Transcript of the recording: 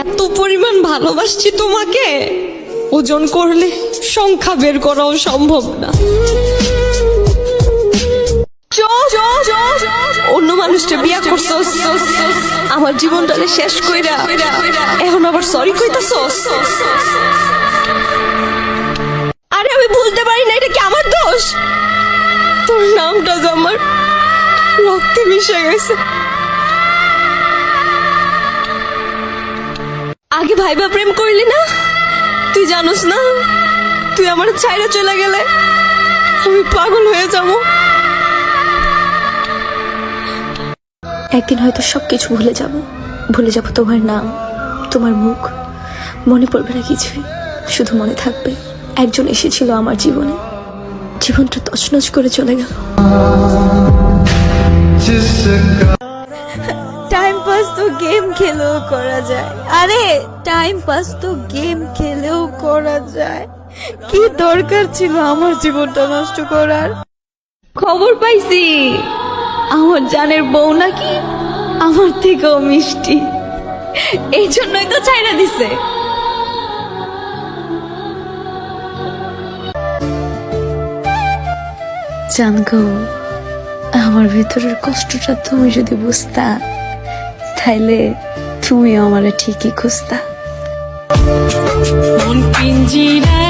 এত পরিমাণ ভালোবাসছি তোমাকে, ওজন করলে সংখ্যা বের করাও সম্ভব না। অন্য মানুষটা বিয়া করছো, আমার জীবনটারে শেষ কইরা এখন আবার সরি কইতাছস। আরে আমি ভুলতে পারি না, এটা কি আমার দোষ? তোর নামটা তো আমার রক্তে মিশে গেছে। আগে ভাইবা প্রেম করলি না? তুই জানোস না তুই আমার ছাইরা চলে গেলে আমি পাগল হয়ে যাবো। একদিন হয়তো সবকিছু ভুলে যাব তোমার নাম, তোমার মুখ, মনে পড়বে না কিছুই, শুধু মনে থাকবে একজন এসেছিল আমার জীবনে, জীবনটা তছনছ করে চলে গেল। টাইম পাস তো গেম খেলেও করা যায়, আরে টাইম পাস তো গেম খেলেও করা যায়, কি দরকার ছিল আমার জীবনটা নষ্ট করার? খবর পাইছি আমার জানের বউ নাকি আমার থেকেও মিষ্টি, এই জন্যই তো ছাইরা দিছে। জানগো, আমার ভেতরের কষ্টটা তুমি যদি বুঝতা, তাইলে তুমি আমারে ঠিকই খুঁজতা। মন পিঞ্জিরায়